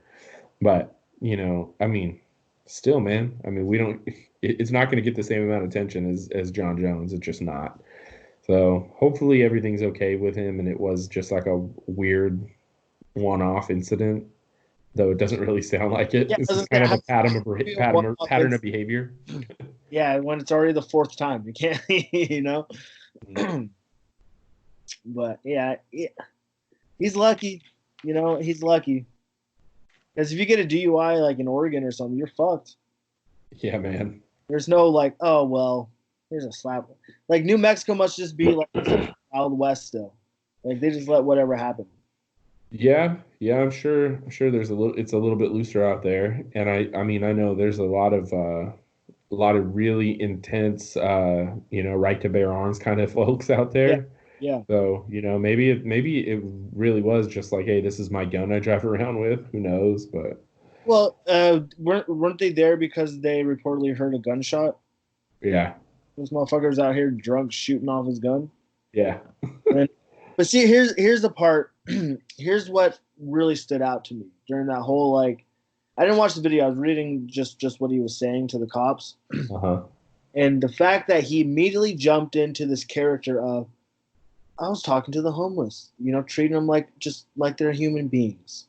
But I mean, still, man. I mean, it's not going to get the same amount of attention as Jon Jones. It's just not. So hopefully everything's okay with him, and it was just like a weird one-off incident, though it doesn't really sound like it. This is kind of a pattern of behavior.
Yeah, when it's already the 4th time, you can't, But yeah, he's lucky. He's lucky. Because if you get a DUI like in Oregon or something, you're fucked.
Yeah, man.
There's no like, oh well, here's a slap. Like New Mexico must just be like Wild West still. Like they just let whatever happen.
Yeah, I'm sure it's a little bit looser out there. And I mean I know there's a lot of really intense right to bear arms kind of folks out there.
Yeah.
So, maybe it really was just like, hey, this is my gun I drive around with. Who knows? But
well, weren't they there because they reportedly heard a gunshot?
Yeah.
Those motherfuckers out here drunk shooting off his gun.
Yeah.
But see, here's the part. Here's what really stood out to me during that whole like. I didn't watch the video. I was reading just what he was saying to the cops.
Uh-huh.
And the fact that he immediately jumped into this character of, I was talking to the homeless, treating them like they're human beings.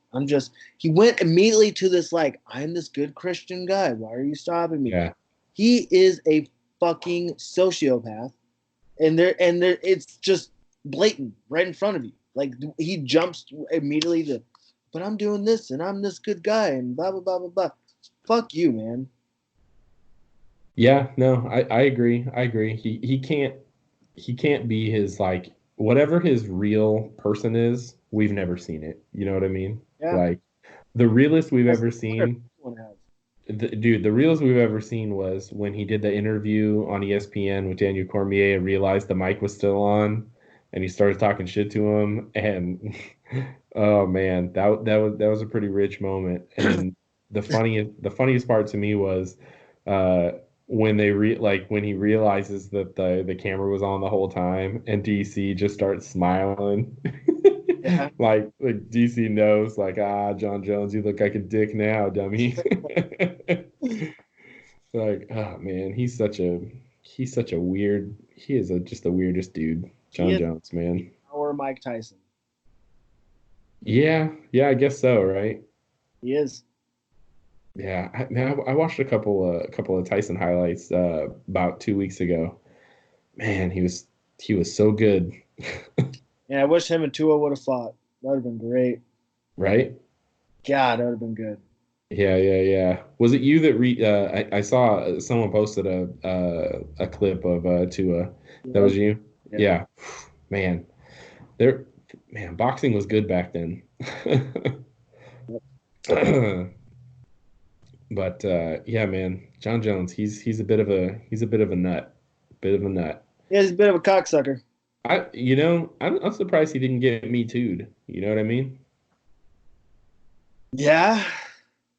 He went immediately to this like, I'm this good Christian guy. Why are you stopping me?
Yeah.
He is a fucking sociopath. And it's just blatant right in front of you. Like he jumps immediately to, but I'm doing this and I'm this good guy and blah, blah, blah, blah, blah. Fuck you, man.
Yeah, no, I agree. He can't be his like whatever his real person is. We've never seen it. You know what I mean?
Yeah.
Like the realest we've ever seen. The realest we've ever seen was when he did the interview on ESPN with Daniel Cormier and realized the mic was still on, and he started talking shit to him. And oh man, that was a pretty rich moment. And the funniest part to me was when when he realizes that the camera was on the whole time and DC just starts smiling.
Yeah.
like DC knows like, Jon Jones, you look like a dick now, dummy. Like, oh man, he's such a weird, he is just the weirdest dude.
He
Jon
is
Jones, man.
our Mike Tyson.
Yeah, yeah, I guess so, right?
He is.
Yeah, man, I watched a couple of Tyson highlights about 2 weeks ago. Man, he was so good,
And I wish him and Tua would have fought. That would have been great.
right?
God, that would have been good.
Yeah, yeah, yeah. Was it you that I saw someone posted a clip of Tua. That
Yeah.
was you?
Yeah.
Yeah. Man, there man, boxing was good back then. But yeah, man, Jon Jones, he's a bit of a nut. Bit of a nut.
Yeah, he's a bit of a cocksucker.
I'm surprised he didn't get me too'd. You know what I mean?
Yeah.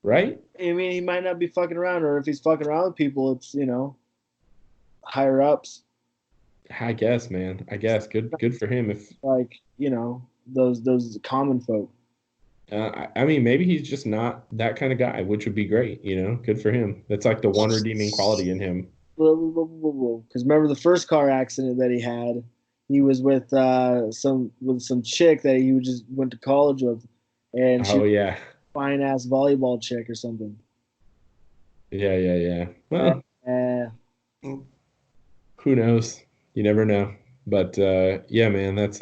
Right?
I mean, he might not be fucking around, or if he's fucking around with people, it's, higher ups.
I guess, man. I guess good for him. If
Like, those common folk.
I mean, maybe he's just not that kind of guy, which would be great. Good for him. That's like the one redeeming quality in him.
Because remember the first car accident that he had, he was with some chick that he just went to college with, and she
Oh
was
yeah,
a fine ass volleyball chick or something.
yeah, yeah, yeah.
Uh,
Well,
uh,
who knows? You never know. But yeah, man, that's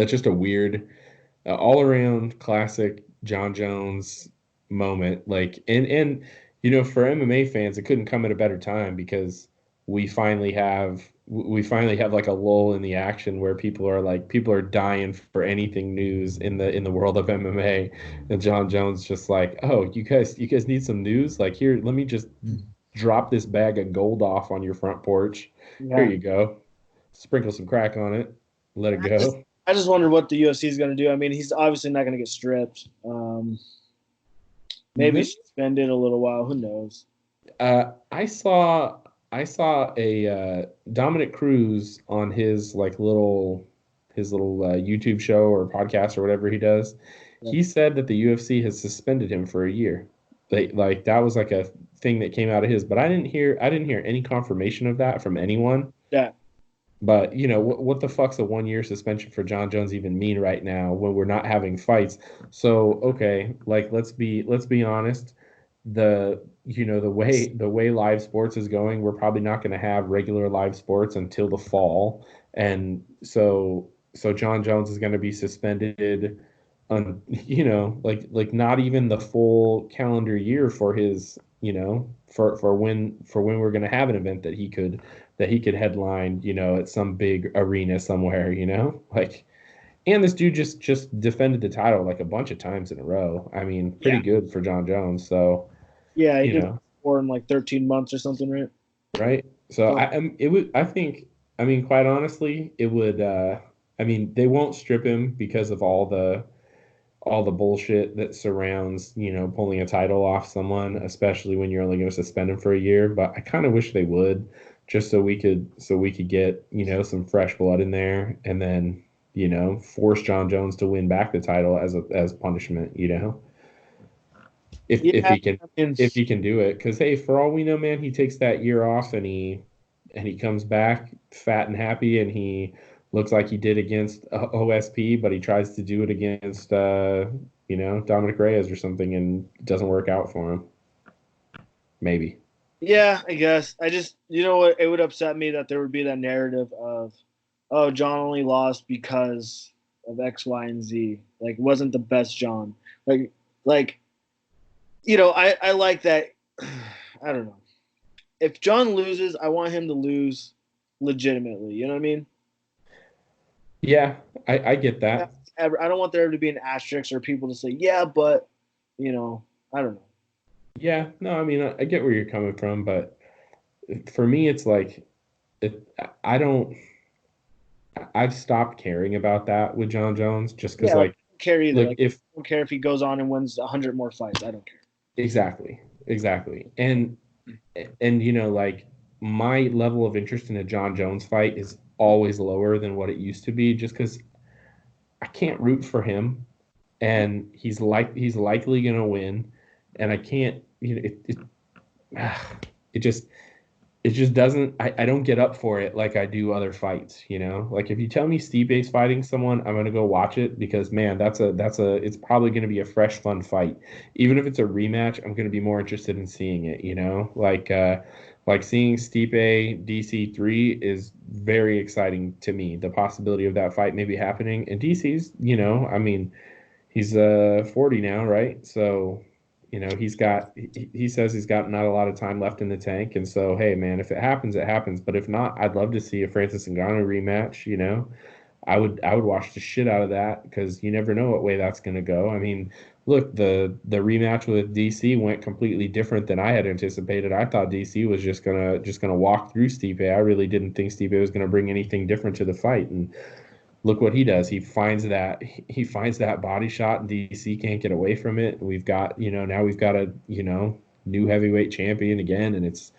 just a weird, all around classic Jon Jones moment. Like, and for MMA fans, it couldn't come at a better time because we finally have like a lull in the action where people are dying for anything news in the world of MMA, and Jon Jones just like, oh, you guys need some news? Like, here, let me just drop this bag of gold off on your front porch. Here
yeah.
you go. Sprinkle some crack on it. Let it
I just,
go.
I just wonder what the UFC is going to do. I mean, he's obviously not going to get stripped. Maybe suspend it a little while. Who knows?
I saw a Dominic Cruz on his little YouTube show or podcast or whatever he does.
Yeah.
He said that the UFC has suspended him for a year. Like that was like a thing that came out of his, but I didn't hear any confirmation of that from anyone.
Yeah.
But what the fuck's a 1 year suspension for Jon Jones even mean right now when we're not having fights? So okay, like let's be honest. The way live sports is going, we're probably not going to have regular live sports until the fall, and so Jon Jones is going to be suspended on like not even the full calendar year for his for when we're going to have an event that he could headline at some big arena somewhere, like. And this dude just defended the title like a bunch of times in a row. I mean, pretty
Yeah.
good for Jon Jones. So,
Yeah. He
you
did
know,
more in like 13 months or something, right?
right? So
So,
it would I think I mean quite honestly, it would I mean, they won't strip him because of all the bullshit that surrounds, pulling a title off someone, especially when you're only going to suspend him for a year, but I kind of wish they would just so we could get, some fresh blood in there and then force Jon Jones to win back the title as punishment, if
yeah.
he can
I mean,
if he can do it. Because hey, for all we know, man, he takes that year off and he comes back fat and happy and he looks like he did against OSP, but he tries to do it against Dominic Reyes or something and it doesn't work out for him. Maybe.
yeah, I guess. I just, what? It would upset me that there would be that narrative of, oh, John only lost because of X, Y, and Z. Like, wasn't the best John. Like, I like that. I don't know. If John loses, I want him to lose legitimately. You know what I mean?
Yeah, I get that.
I don't want there to be an asterisk or people to say, yeah, but, I don't know.
Yeah, no, I mean I get where you're coming from, but for me it's like it, I don't I've stopped caring about that with Jon Jones just because
Yeah, like,
like
I don't care either.
look
Like,
if
I don't care if he goes on and wins 100 more fights. I don't care.
exactly. And And like my level of interest in a Jon Jones fight is always lower than what it used to be, just because I can't root for him, and he's likely gonna win, and I can't, it just doesn't. I don't get up for it like I do other fights. Like if you tell me Stipe's fighting someone, I'm gonna go watch it because man, that's a it's probably gonna be a fresh, fun fight. Even if it's a rematch, I'm gonna be more interested in seeing it. Like seeing Stipe DC3 is very exciting to me. The possibility of that fight maybe happening, and DC's, I mean, he's 40 now, right? So he says he's got not a lot of time left in the tank, and so hey man, if it happens, it happens. But if not, I'd love to see a Francis Ngannou rematch. I would watch the shit out of that because you never know what way that's going to go. I mean, look, the rematch with DC went completely different than I had anticipated. I thought DC was just gonna walk through Stipe. I really didn't think Stipe was gonna bring anything different to the fight, and look what he does. He finds that body shot, and DC can't get away from it. We've got, now we've got a, new heavyweight champion again, and it's,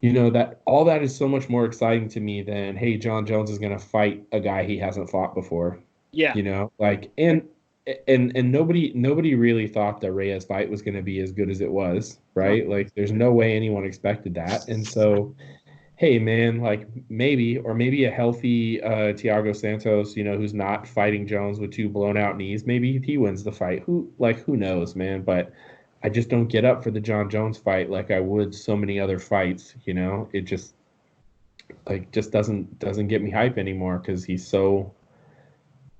that all that is so much more exciting to me than, hey, Jon Jones is going to fight a guy he hasn't fought before.
Yeah.
Like, and nobody really thought the Reyes fight was going to be as good as it was, right? Like there's no way anyone expected that. And so hey man, like maybe a healthy Thiago Santos, who's not fighting Jones with two blown out knees, maybe he wins the fight. Who knows, man? But I just don't get up for the Jon Jones fight like I would so many other fights. It just doesn't get me hype anymore because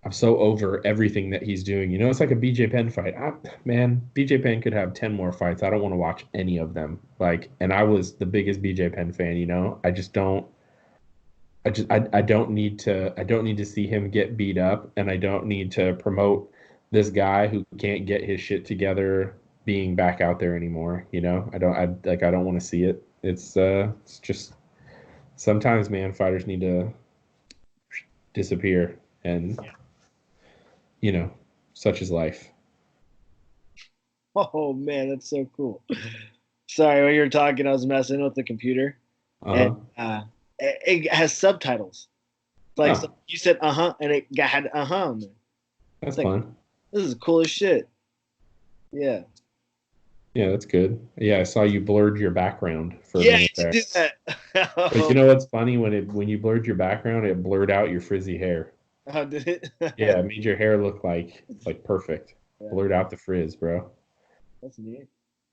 I'm so over everything that he's doing. It's like a BJ Penn fight. Man, BJ Penn could have 10 more fights. I don't want to watch any of them. And I was the biggest BJ Penn fan, I just don't I don't need to see him get beat up, and I don't need to promote this guy who can't get his shit together being back out there anymore. I don't want to see it. It's just sometimes, man, fighters need to disappear, and such is life.
Oh man, that's so cool. Sorry, when you were talking, I was messing with the computer,
Uh-huh.
and it has subtitles. Like
Huh.
so you said, and it had on there.
That's
It's like
fun.
this is cool as shit. Yeah.
Yeah, that's good. Yeah, I saw you blurred your background for a
Yeah,
minute
you
there.
did that.
But you know what's funny? When you blurred your background, it blurred out your frizzy hair.
How did it?
Yeah, it made your hair look like perfect.
Yeah,
Blurred out the frizz, bro.
that's neat.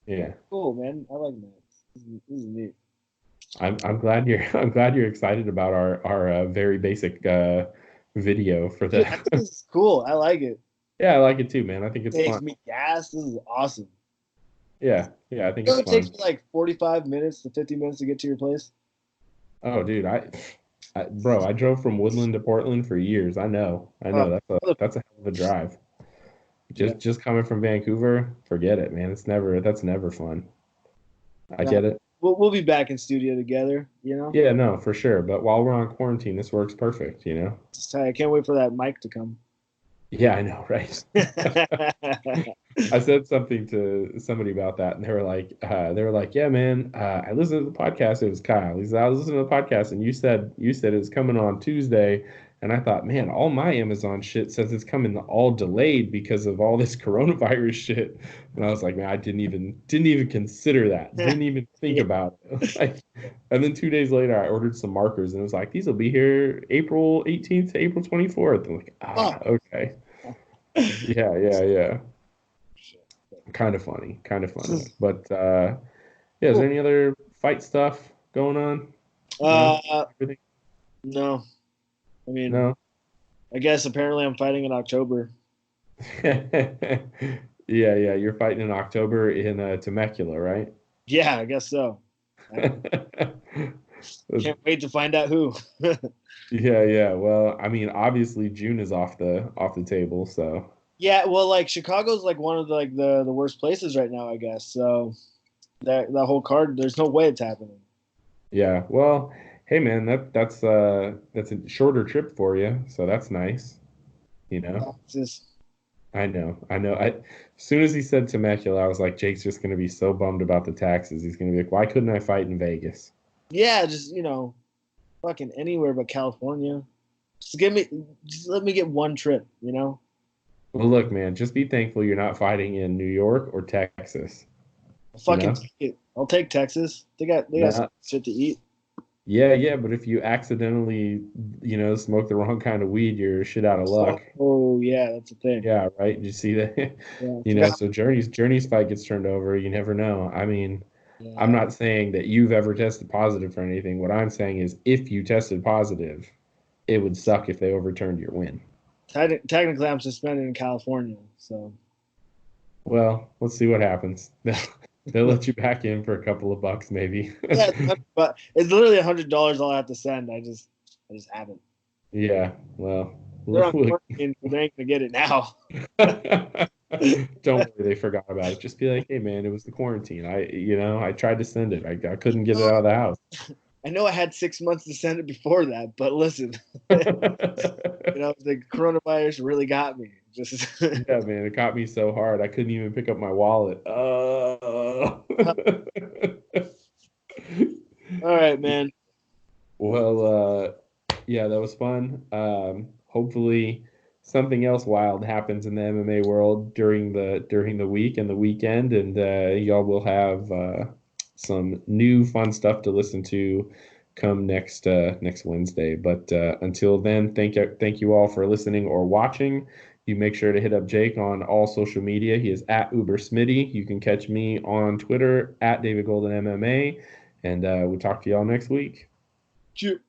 Yeah.
Cool, man. I like that. This is neat.
I'm glad you're I'm glad you're excited about our very basic video for
Dude, I think
the
this is cool. I like it.
Yeah, I like it too, man. I think it's
Saves
fun.
me gas. This is awesome.
Yeah, yeah, I think
You know,
it's
it takes
fun.
me like 45 minutes to 50 minutes to get to your place.
Oh, dude, bro, I drove from Woodland to Portland for years. I
Uh,
know that's a hell of a drive.
yeah.
Just coming from Vancouver, forget it, man. That's never fun. I
No,
get it.
we'll be back in studio together. You know.
Yeah, no, for sure. But while we're on quarantine, this works perfect.
Just, I can't wait for that mic to come.
Yeah, I know, right? I said something to somebody about that, and they were like, yeah, man, I listened to the podcast. It was Kyle. He said, I was listening to the podcast, and you said it's coming on Tuesday. And I thought, man, all my Amazon shit says it's coming all delayed because of all this coronavirus shit. And I was like, man, I didn't even consider that. Didn't even think
Yeah.
about it. And then 2 days later, I ordered some markers, and it was like, these will be here April 18th to April 24th. I'm like,
Oh.
okay. Yeah, yeah, yeah. Kind of funny, kind of funny. But yeah, is there
Cool.
any other fight stuff going on? No,
Uh,
everything.
no. I mean,
No.
I guess apparently I'm fighting in October.
Yeah, yeah. You're fighting in October in Temecula, right?
Yeah, I guess so. I can't wait to find out who.
Yeah, yeah. Well, I mean, obviously June is off the table, so
Yeah, well, like Chicago's like one of the, like the worst places right now, I guess. So that whole card, there's no way it's happening.
yeah. Well, hey man, that's a shorter trip for you, so that's nice.
It's just
I know. As soon as he said Temecula, I was like, Jake's just going to be so bummed about the taxes. He's going to be like, why couldn't I fight in Vegas?
Yeah, just fucking anywhere but California. Just let me get one trip.
Well, look, man, just be thankful you're not fighting in New York or Texas. You
Fucking
know?
take it. I'll take Texas. They got some
Nah,
shit to eat.
yeah, but if you accidentally, smoke the wrong kind of weed, you're shit out of luck.
Oh yeah, that's the thing.
Yeah, right. Did you see that?
Yeah, I forgot.
So Journey's fight gets turned over. You never know. I mean, I'm
Yeah,
not saying that you've ever tested positive for anything. What I'm saying is, if you tested positive, it would suck if they overturned your win.
technically, I'm suspended in California, so
Well, let's see what happens. They'll let you back in for a couple of bucks, maybe.
yeah. But it's literally $100 all I have to send. I just haven't.
Yeah. Well,
They're on quarantine, so they ain't gonna get it now.
don't worry, they forgot about it. Just be like, hey, man, it was the quarantine. I tried to send it. I couldn't get it out of the house.
I know I had 6 months to send it before that, but listen, the coronavirus really got me. Just
Yeah, man, it caught me so hard. I couldn't even pick up my wallet.
all right, man.
Well, yeah, that was fun. Hopefully, something else wild happens in the MMA world during the week and the weekend, and y'all will have some new fun stuff to listen to come next Wednesday. But until then, thank you all for listening or watching. You make sure to hit up Jake on all social media. He is at Uber Smitty. You can catch me on Twitter at David Golden MMA, and we'll talk to y'all next week.
Cheers.